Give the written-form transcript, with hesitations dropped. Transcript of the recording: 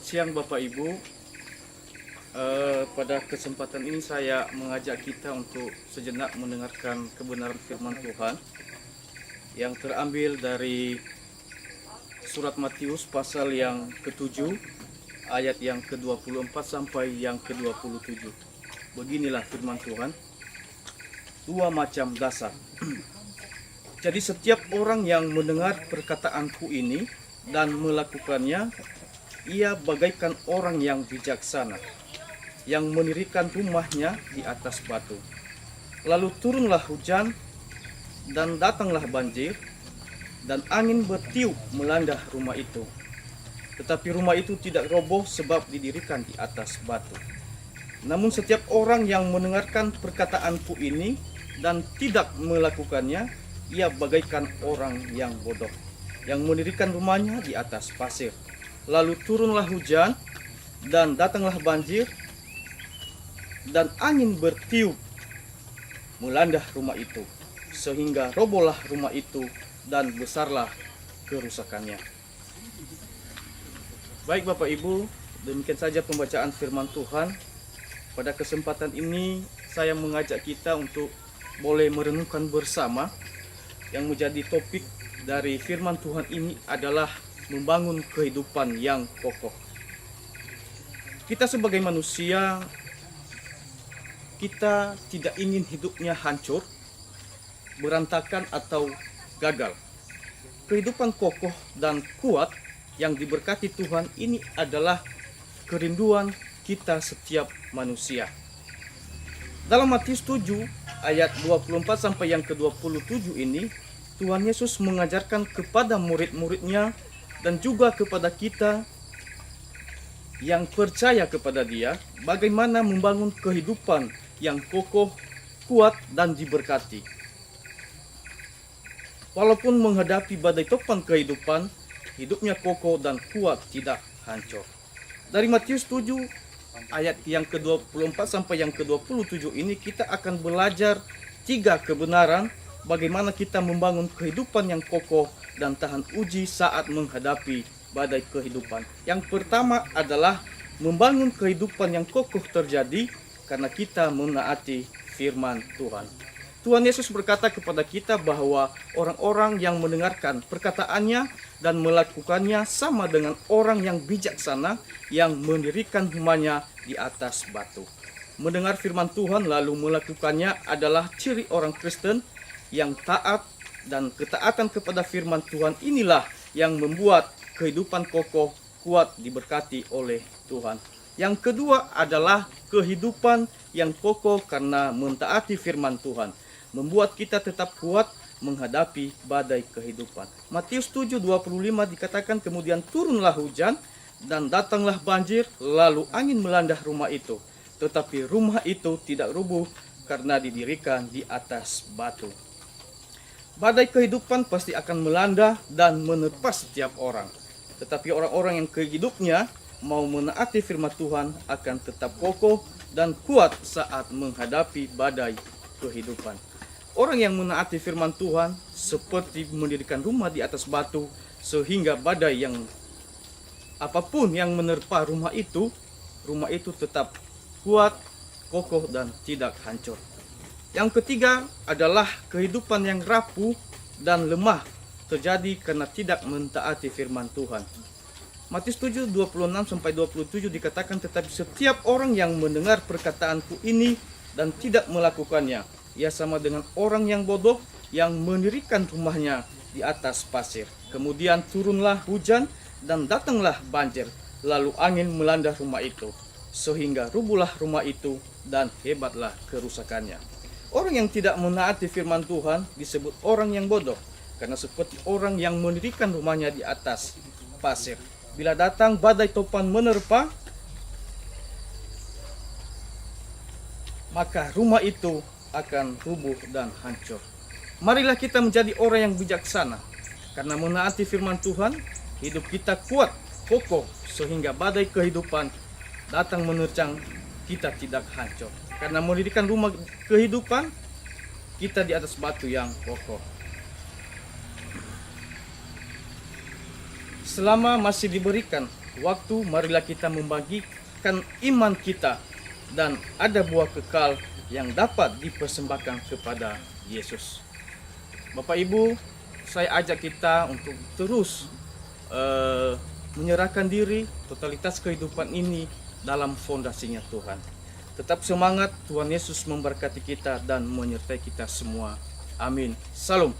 siang Bapak Ibu. Pada kesempatan ini saya mengajak kita untuk sejenak mendengarkan kebenaran firman Tuhan yang terambil dari surat Matius pasal yang ke-7 ayat yang ke-24 sampai yang ke-27. Beginilah firman Tuhan. Dua macam dasar. Jadi setiap orang yang mendengar perkataanku ini dan melakukannya, ia bagaikan orang yang bijaksana, yang mendirikan rumahnya di atas batu. Lalu turunlah hujan, dan datanglah banjir, dan angin bertiup melanda rumah itu. Tetapi rumah itu tidak roboh sebab didirikan di atas batu. Namun setiap orang yang mendengarkan perkataanku ini dan tidak melakukannya, ia bagaikan orang yang bodoh, yang mendirikan rumahnya di atas pasir. Lalu turunlah hujan, dan datanglah banjir, dan angin bertiup melanda rumah itu, sehingga robohlah rumah itu dan besarlah kerusakannya. Baik Bapak Ibu, demikian saja pembacaan firman Tuhan. Pada kesempatan ini saya mengajak kita untuk boleh merenungkan bersama. Yang menjadi topik dari firman Tuhan ini adalah membangun kehidupan yang kokoh. Kita sebagai manusia, kita tidak ingin hidupnya hancur, berantakan atau gagal. Kehidupan kokoh dan kuat yang diberkati Tuhan ini adalah kerinduan kita setiap manusia. Dalam Matius 7 ayat 24 sampai yang ke-27 ini, Tuhan Yesus mengajarkan kepada murid-muridnya dan juga kepada kita yang percaya kepada Dia bagaimana membangun kehidupan yang kokoh, kuat, dan diberkati. Walaupun menghadapi badai topan kehidupan, hidupnya kokoh dan kuat, tidak hancur. Dari Matius 7 ayat yang ke-24 sampai yang ke-27 ini kita akan belajar 3 kebenaran bagaimana kita membangun kehidupan yang kokoh dan tahan uji saat menghadapi badai kehidupan. Yang pertama adalah membangun kehidupan yang kokoh terjadi karena kita menaati firman Tuhan. Tuhan Yesus berkata kepada kita bahwa orang-orang yang mendengarkan perkataannya dan melakukannya sama dengan orang yang bijaksana yang mendirikan rumahnya di atas batu. Mendengar firman Tuhan lalu melakukannya adalah ciri orang Kristen yang taat, dan ketaatan kepada firman Tuhan inilah yang membuat kehidupan kokoh, kuat, diberkati oleh Tuhan. Yang kedua adalah kehidupan yang kokoh karena mentaati firman Tuhan, membuat kita tetap kuat menghadapi badai kehidupan. Matius 7:25 dikatakan kemudian turunlah hujan dan datanglah banjir, lalu angin melanda rumah itu. Tetapi rumah itu tidak rubuh karena didirikan di atas batu. Badai kehidupan pasti akan melanda dan menerpa setiap orang. Tetapi orang-orang yang hidupnya mau menaati firman Tuhan akan tetap kokoh dan kuat saat menghadapi badai kehidupan. Orang yang menaati firman Tuhan seperti mendirikan rumah di atas batu, sehingga badai yang apapun yang menerpa rumah itu tetap kuat, kokoh, dan tidak hancur. Yang ketiga adalah kehidupan yang rapuh dan lemah terjadi karena tidak mentaati firman Tuhan. Matius 7:26 sampai 27 dikatakan tetapi setiap orang yang mendengar perkataanku ini dan tidak melakukannya, ia sama dengan orang yang bodoh yang mendirikan rumahnya di atas pasir. Kemudian turunlah hujan dan datanglah banjir, lalu angin melanda rumah itu, sehingga rubuhlah rumah itu dan hebatlah kerusakannya. Orang yang tidak menaati firman Tuhan disebut orang yang bodoh, karena seperti orang yang mendirikan rumahnya di atas pasir. Bila datang badai topan menerpa, maka rumah itu akan rubuh dan hancur. Marilah kita menjadi orang yang bijaksana, karena menaati firman Tuhan, hidup kita kuat, kokoh, sehingga badai kehidupan datang menerjang kita tidak hancur. Karena mendirikan rumah kehidupan, kita di atas batu yang kokoh. Selama masih diberikan waktu, marilah kita membagikan iman kita dan ada buah kekal yang dapat dipersembahkan kepada Yesus. Bapak Ibu, saya ajak kita untuk terus menyerahkan diri, totalitas kehidupan ini dalam fondasinya Tuhan. Tetap semangat, Tuhan Yesus memberkati kita dan menyertai kita semua. Amin. Salam.